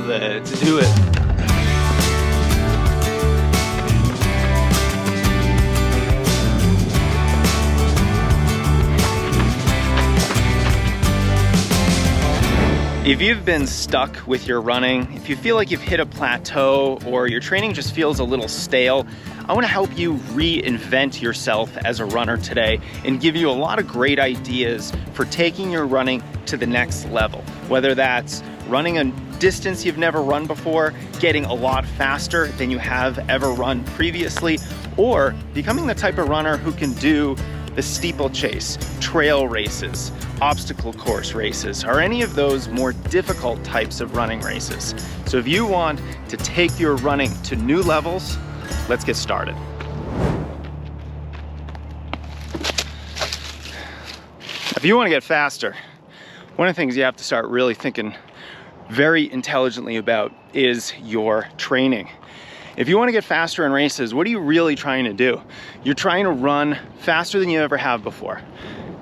Let's do it. If you've been stuck with your running, if you feel like you've hit a plateau or your training just feels a little stale, I want to help you reinvent yourself as a runner today and give you a lot of great ideas for taking your running to the next level. Whether that's running a distance you've never run before, getting a lot faster than you have ever run previously, or becoming the type of runner who can do the steeplechase, trail races, obstacle course races, or any of those more difficult types of running races. So if you want to take your running to new levels, let's get started. If you want to get faster, one of the things you have to start really thinking very intelligently about is your training. If you want to get faster in races, what are you really trying to do? You're trying to run faster than you ever have before.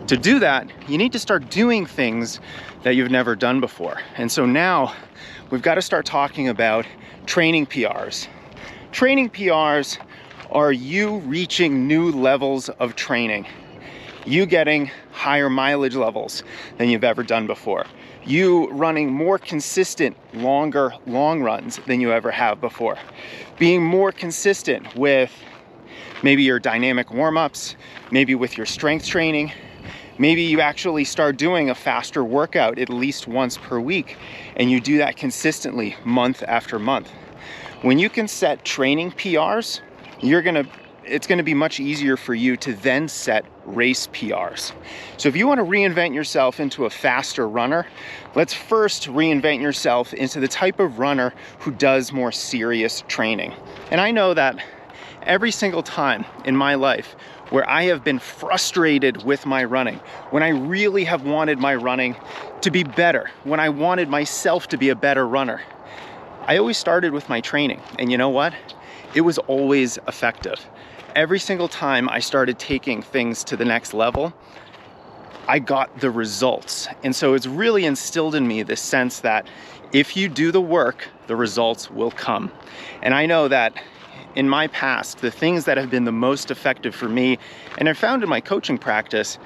To do that, you need to start doing things that you've never done before. And so now we've got to start talking about training PRs. Training PRs are you reaching new levels of training. You getting higher mileage levels than you've ever done before. You running more consistent, longer long runs than you ever have before. Being more consistent with maybe your dynamic warm-ups, maybe with your strength training. Maybe you actually start doing a faster workout at least once per week, and you do that consistently month after month. When you can set training PRs, it's gonna be much easier for you to then set race PRs. So if you want to reinvent yourself into a faster runner, let's first reinvent yourself into the type of runner who does more serious training. And I know that every single time in my life where I have been frustrated with my running, when I really have wanted my running to be better, when I wanted myself to be a better runner, I always started with my training. And you know what? It was always effective. Every single time I started taking things to the next level, I got the results. And so it's really instilled in me this sense that if you do the work, the results will come. And I know that in my past, the things that have been the most effective for me, and I've found in my coaching practice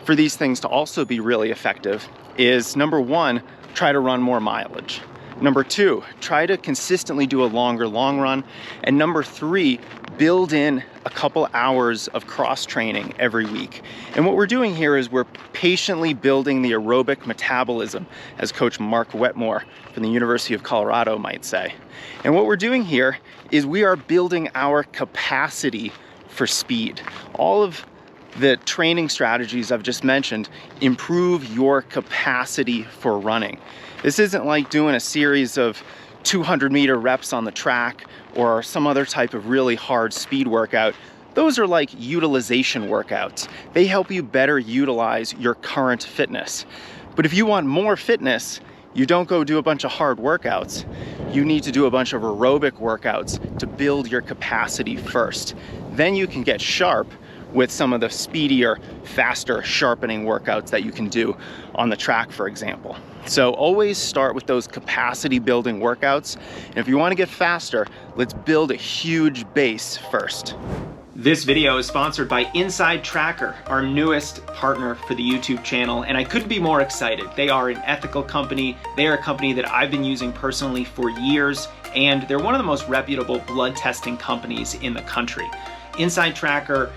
for these things to also be really effective, is number one, try to run more mileage. Number two, try to consistently do a longer long run. And number three, build in a couple hours of cross training every week. And what we're doing here is we're patiently building the aerobic metabolism, as Coach Mark Wetmore from the University of Colorado might say. And what we're doing here is we are building our capacity for speed. All of the training strategies I've just mentioned improve your capacity for running. This isn't like doing a series of 200-meter reps on the track or some other type of really hard speed workout. Those are like utilization workouts. They help you better utilize your current fitness. But if you want more fitness, you don't go do a bunch of hard workouts. You need to do a bunch of aerobic workouts to build your capacity first. Then you can get sharp with some of the speedier, faster, sharpening workouts that you can do on the track, for example. So always start with those capacity building workouts. And if you want to get faster, let's build a huge base first. This video is sponsored by Inside Tracker, our newest partner for the YouTube channel, and I couldn't be more excited. They are an ethical company. They are a company that I've been using personally for years, and they're one of the most reputable blood testing companies in the country. Inside Tracker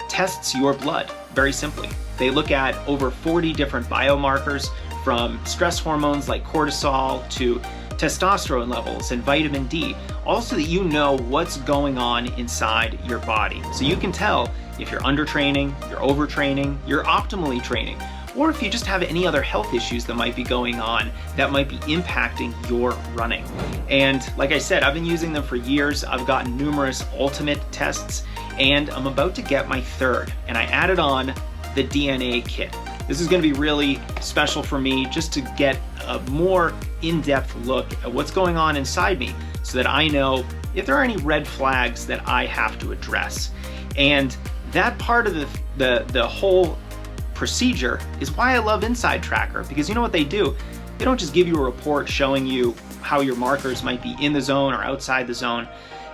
tests your blood very simply. They look at over 40 different biomarkers, from stress hormones like cortisol to testosterone levels and vitamin D, also that you know what's going on inside your body. So you can tell if you're undertraining, you're overtraining, you're optimally training, or if you just have any other health issues that might be going on that might be impacting your running. And like I said, I've been using them for years. I've gotten numerous ultimate tests, and I'm about to get my third, and I added on the DNA kit. This is going to be really special for me just to get a more in-depth look at what's going on inside me so that I know if there are any red flags that I have to address. And that part of the whole procedure is why I love Inside Tracker, because you know what they do? They don't just give you a report showing you how your markers might be in the zone or outside the zone.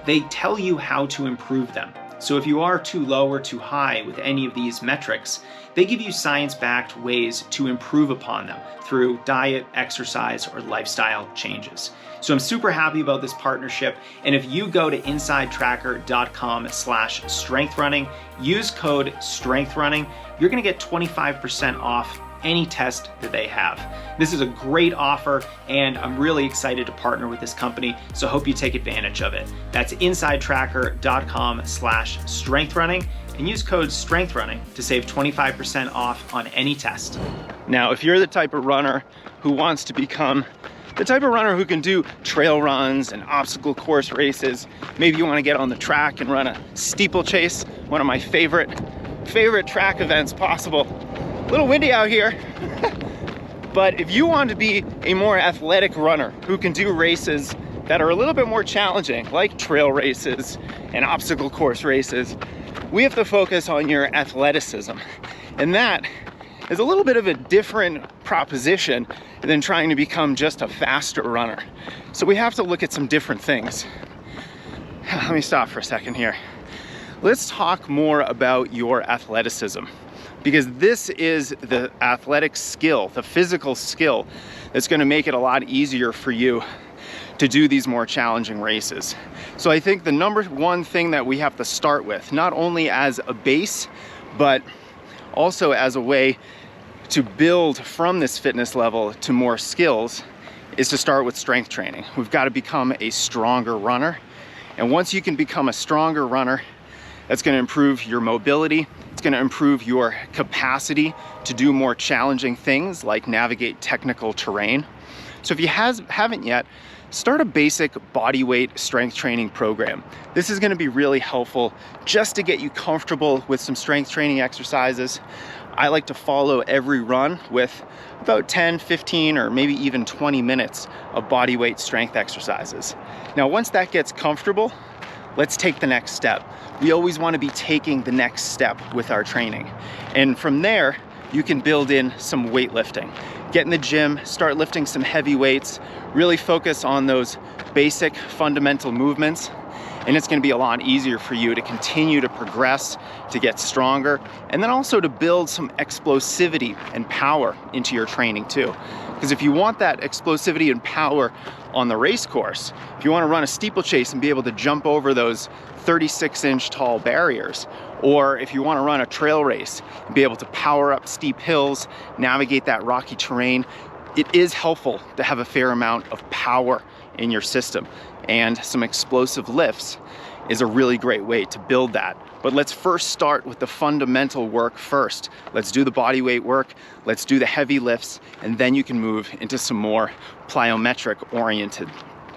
They tell you how to improve them. So if you are too low or too high with any of these metrics, they give you science-backed ways to improve upon them through diet, exercise, or lifestyle changes. So I'm super happy about this partnership. And if you go to insidetracker.com/strengthrunning, use code strengthrunning, you're gonna get 25% off any test that they have. This is a great offer, and I'm really excited to partner with this company, so hope you take advantage of it. That's insidetracker.com/strengthrunning, and use code strengthrunning to save 25% off on any test. Now, if you're the type of runner who wants to become the type of runner who can do trail runs and obstacle course races, maybe you want to get on the track and run a steeplechase, one of my favorite track events possible. A little windy out here. But if you want to be a more athletic runner who can do races that are a little bit more challenging, like trail races and obstacle course races, we have to focus on your athleticism. And that is a little bit of a different proposition than trying to become just a faster runner. So we have to look at some different things. Let me stop for a second here. Let's talk more about your athleticism, because this is the athletic skill, the physical skill that's going to make it a lot easier for you to do these more challenging races. So I think the number one thing that we have to start with, not only as a base, but also as a way to build from this fitness level to more skills, is to start with strength training. We've got to become a stronger runner. And once you can become a stronger runner, that's going to improve your mobility. It's going to improve your capacity to do more challenging things like navigate technical terrain. So if you haven't yet, start a basic body weight strength training program. This is going to be really helpful just to get you comfortable with some strength training exercises. I like to follow every run with about 10, 15, or maybe even 20 minutes of body weight strength exercises. Now, once that gets comfortable, let's take the next step. We always want to be taking the next step with our training. And from there, you can build in some weightlifting. Get in the gym, start lifting some heavy weights, really focus on those basic fundamental movements, and it's going to be a lot easier for you to continue to progress, to get stronger, and then also to build some explosivity and power into your training too. Because if you want that explosivity and power on the race course, if you want to run a steeplechase and be able to jump over those 36-inch tall barriers, or if you want to run a trail race and be able to power up steep hills, navigate that rocky terrain, it is helpful to have a fair amount of power in your system, and some explosive lifts is a really great way to build that. But let's first start with the fundamental work first. Let's do the body weight work, let's do the heavy lifts, and then you can move into some more plyometric oriented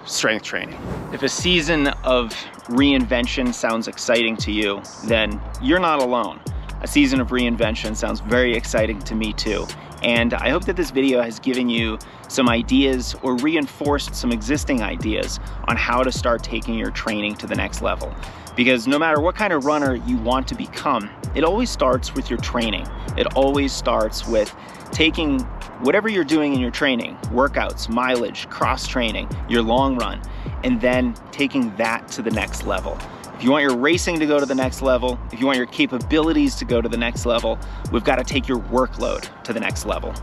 strength training. If a season of reinvention sounds exciting to you, then you're not alone. A season of reinvention sounds very exciting to me too. And I hope that this video has given you some ideas or reinforced some existing ideas on how to start taking your training to the next level. Because no matter what kind of runner you want to become, it always starts with your training. It always starts with taking whatever you're doing in your training, workouts, mileage, cross training, your long run, and then taking that to the next level. If you want your racing to go to the next level, if you want your capabilities to go to the next level, we've got to take your workload to the next level.